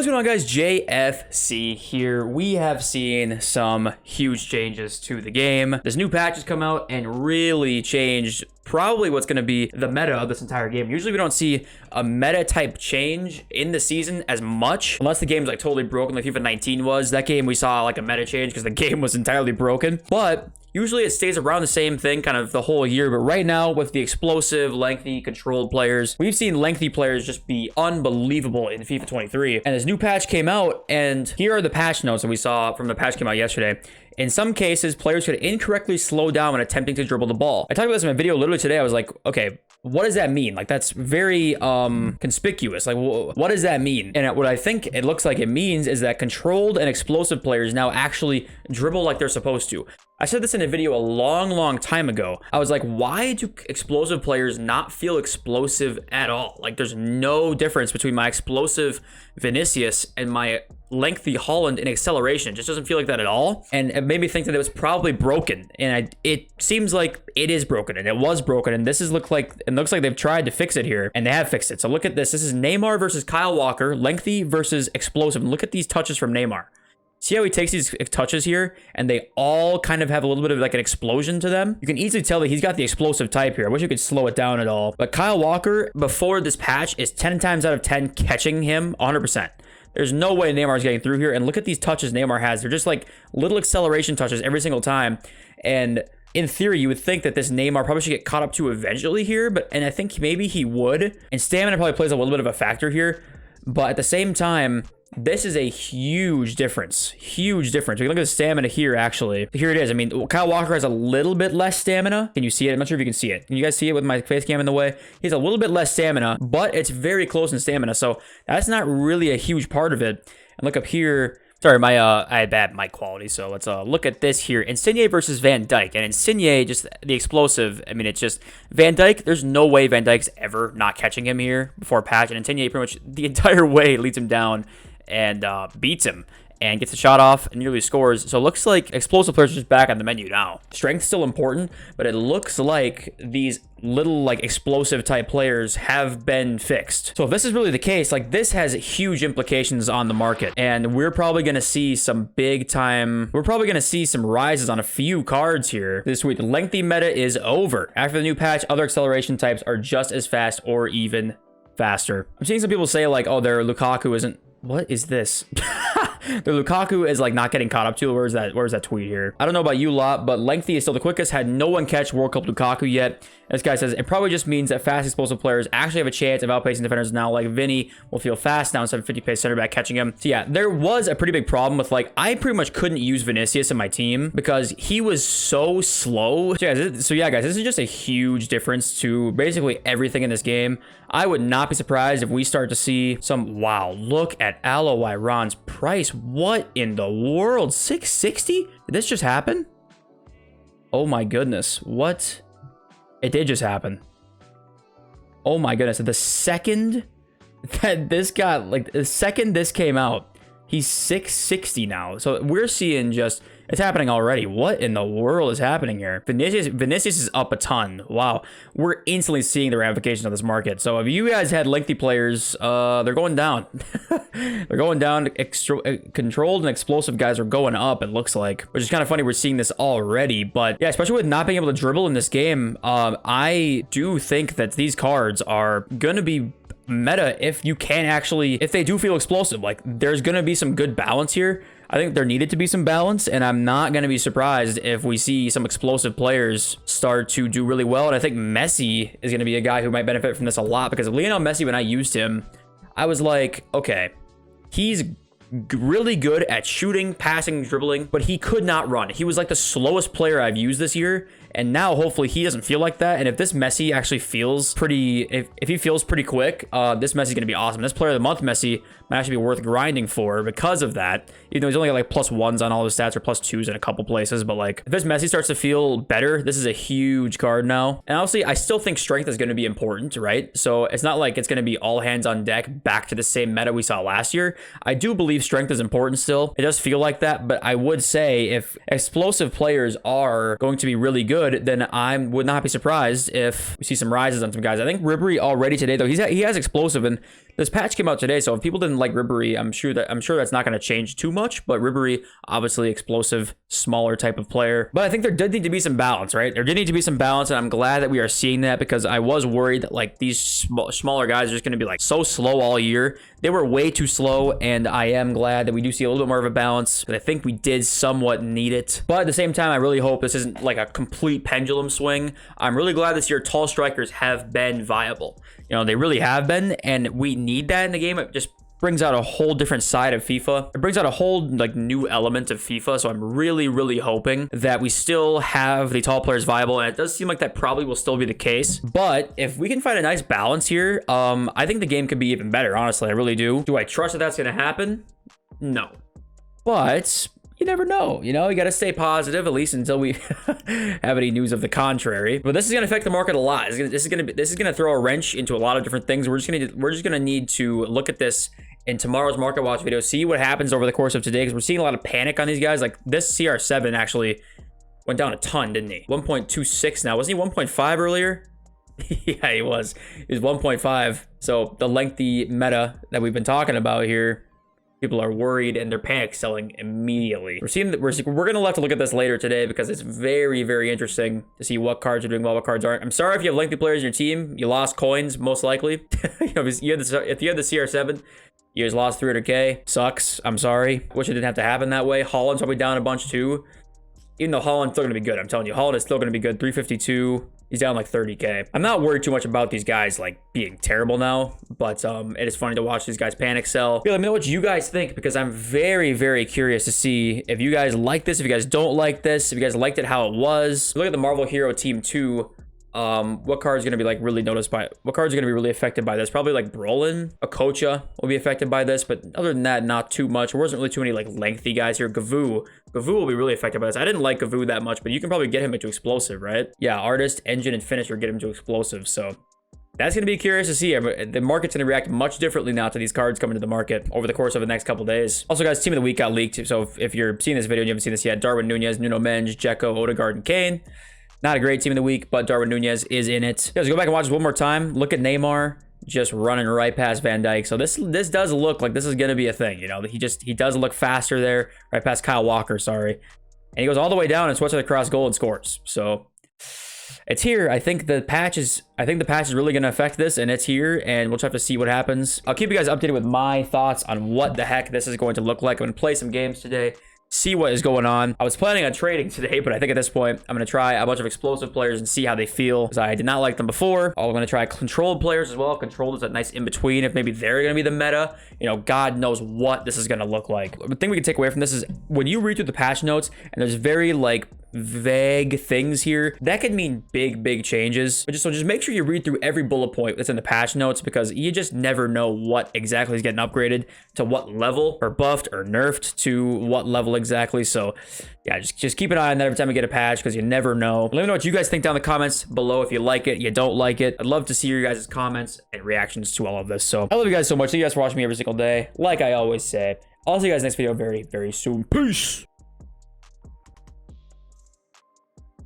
What's going on, guys? JFC here. We have seen some huge changes to the game. This new patch has come out and really changed probably what's going to be the meta of this entire game. Usually we don't see a meta type change in the season as much unless the game's like totally broken, like FIFA 19 was. That game we saw like a meta change because the game was entirely broken, but usually it stays around the same thing kind of the whole year. But right now with the explosive, lengthy, controlled players, we've seen lengthy players just be unbelievable in FIFA 23. And this new patch came out, and here are the patch notes that we saw from the patch came out yesterday. In some cases, players could incorrectly slow down when attempting to dribble the ball. I talked about this in my video literally today. I was like, okay, what does that mean? Like, that's very conspicuous. Like, what does that mean? And what I think it looks like it means is that controlled and explosive players now actually dribble like they're supposed to. I said this in a video a long time ago. I was like, why do explosive players not feel explosive at all? Like, there's no difference between my explosive Vinicius and my lengthy Holland in acceleration. It just doesn't feel like that at all. And it made me think that it was probably broken. And it seems like it is broken, and it was broken. And this looks like they've tried to fix it here, and they have fixed it. So look at this. This is Neymar versus Kyle Walker, lengthy versus explosive. And look at these touches from Neymar. See how he takes these touches here, and they all kind of have a little bit of like an explosion to them? You can easily tell that he's got the explosive type here. I wish you could slow it down at all. But Kyle Walker, before this patch, is 10 times out of 10 catching him 100%. There's no way Neymar's getting through here. And look at these touches Neymar has. They're just like little acceleration touches every single time. And in theory, you would think that this Neymar probably should get caught up to eventually here, and I think maybe he would. And stamina probably plays a little bit of a factor here. But at the same time, this is a huge difference. Huge difference. We can look at the stamina here, actually. Here it is. I mean, Kyle Walker has a little bit less stamina. Can you see it? I'm not sure if you can see it. Can you guys see it with my face cam in the way? He has a little bit less stamina, but it's very close in stamina. So that's not really a huge part of it. And look up here. Sorry, I had bad mic quality, so let's look at this here. Insigne versus Van Dijk. And Insigne, just the explosive, I mean, it's just Van Dijk, there's no way Van Dijk's ever not catching him here before patch. And Insigne pretty much the entire way leads him down and beats him and gets the shot off and nearly scores. So it looks like explosive players are just back on the menu now. Strength's still important, but it looks like these little like explosive type players have been fixed. So if this is really the case, like this has huge implications on the market, and we're probably going to see some rises on a few cards here this week. The lengthy meta is over. After the new patch, other acceleration types are just as fast or even faster. I'm seeing some people say like, oh, their Lukaku isn't. What is this? The Lukaku is like not getting caught up to. Where's that tweet here? I don't know about you lot, but lengthy is still the quickest. Had no one catch World Cup Lukaku yet. This guy says it probably just means that fast explosive players actually have a chance of outpacing defenders now. Like Vinny will feel fast now instead of 50 pace center back catching him. So yeah, there was a pretty big problem with like, I pretty much couldn't use Vinicius in my team because he was so slow. So yeah, guys, this is just a huge difference to basically everything in this game. I would not be surprised if we start to see some, wow, look at Aloe Iran's price. What in the world? 660? Did this just happen? Oh my goodness. What? It did just happen. Oh my goodness. The second that this got, like, the second this came out, he's 660 now. So we're seeing just, it's happening already. What in the world is happening here? Vinicius is up a ton. Wow. We're instantly seeing the ramifications of this market. So if you guys had lengthy players, they're going down. They're going down. Controlled and explosive guys are going up, it looks like. Which is kind of funny. We're seeing this already. But yeah, especially with not being able to dribble in this game, I do think that these cards are going to be meta if you can actually, if they do feel explosive. Like, there's going to be some good balance here. I think there needed to be some balance, and I'm not going to be surprised if we see some explosive players start to do really well. And I think Messi is going to be a guy who might benefit from this a lot, because Lionel Messi, when I used him, I was like, okay, he's really good at shooting, passing, dribbling, but he could not run. He was like the slowest player I've used this year. And now hopefully he doesn't feel like that. And if this Messi actually feels pretty, if he feels pretty quick, this Messi's going to be awesome. This player of the month Messi might actually be worth grinding for because of that. Even though he's only got like +1s on all his stats or +2s in a couple places. But like, if this Messi starts to feel better, this is a huge card now. And obviously I still think strength is going to be important, right? So it's not like it's going to be all hands on deck back to the same meta we saw last year. I do believe strength is important still. It does feel like that, but I would say if explosive players are going to be really good, good, then I would not be surprised if we see some rises on some guys. I think Ribery already today, though, he has explosive, and this patch came out today, so if people didn't like Ribery, I'm sure that's not going to change too much. But Ribery, obviously explosive, smaller type of player. But I think there did need to be some balance, right? There did need to be some balance, and I'm glad that we are seeing that, because I was worried that like these smaller guys are just going to be like so slow all year. They were way too slow, and I am glad that we do see a little bit more of a balance, because I think we did somewhat need it. But at the same time, I really hope this isn't like a complete pendulum swing. I'm really glad this year tall strikers have been viable. You know, they really have been, and we need that in the game. It just brings out a whole different side of FIFA. It brings out a whole like new element of FIFA. So I'm really, really hoping that we still have the tall players viable, and it does seem like that probably will still be the case. But if we can find a nice balance here, I think the game could be even better. Honestly, I really do. Do I trust that that's going to happen? No, but you never know. You know, you got to stay positive, at least until we have any news of the contrary. But this is going to affect the market a lot. This is going to throw a wrench into a lot of different things. We're just going to need to look at this in tomorrow's market watch video, see what happens over the course of today, because we're seeing a lot of panic on these guys. Like this CR7 actually went down a ton, didn't he? 1.26 now. Wasn't he 1.5 earlier? Yeah, he was. He was 1.5. So the lengthy meta that we've been talking about here, people are worried and they're panic selling immediately. We're gonna have to look at this later today, because it's very, very interesting to see what cards are doing well, what cards aren't. I'm sorry if you have lengthy players in your team. You lost coins, most likely. You know, if you had the CR7, you just lost 300k. Sucks. I'm sorry. Wish it didn't have to happen that way. Holland's probably down a bunch too. Even though Holland's still gonna be good, I'm telling you, Holland is still gonna be good. 352. He's down like 30k. I'm not worried too much about these guys like being terrible now, but it is funny to watch these guys panic sell. Let me know what you guys think, because I'm very, very curious to see if you guys like this, if you guys don't like this, if you guys liked it how it was. Look at the Marvel Hero Team 2. What card's gonna be like really noticed by it? What cards are gonna be really affected by this? Probably like Brolin, Okocha will be affected by this, but other than that, not too much. There wasn't really too many like lengthy guys here. Gavu will be really affected by this. I didn't like Gavu that much, but you can probably get him into explosive, right? Yeah, artist, engine, and finisher get him to explosive. So that's gonna be curious to see. The market's gonna react much differently now to these cards coming to the market over the course of the next couple days. Also, guys, team of the week got leaked. So if you're seeing this video and you haven't seen this yet, Darwin Nunez, Nuno Mendes, Dzeko, Odegaard, and Kane. Not a great team of the week, but Darwin Nunez is in it. Guys, go back and watch this one more time. Look at Neymar just running right past Van Dijk. So this does look like this is going to be a thing. You know, he does look faster there, right past Kyle Walker, sorry. And he goes all the way down and switches across goal and scores. So it's here. I think the patch is really going to affect this, and it's here, and we'll just have to see what happens. I'll keep you guys updated with my thoughts on what the heck this is going to look like. I'm going to play some games today, see what is going on. I was planning on trading today, but I think at this point, I'm going to try a bunch of explosive players and see how they feel, because I did not like them before. I'm going to try controlled players as well. Controlled is a nice in-between. If maybe they're going to be the meta, you know, God knows what this is going to look like. The thing we can take away from this is when you read through the patch notes, and there's very like vague things here, that could mean big changes. So just make sure you read through every bullet point that's in the patch notes, because you just never know what exactly is getting upgraded to what level, or buffed or nerfed to what level exactly. So yeah, just keep an eye on that every time we get a patch, because you never know. Let me know what you guys think down in the comments below. If you like it, you don't like it, I'd love to see your guys' comments and reactions to all of this. So I love you guys so much. Thank you guys for watching me every single day. Like I always say, I'll see you guys next video very soon. Peace.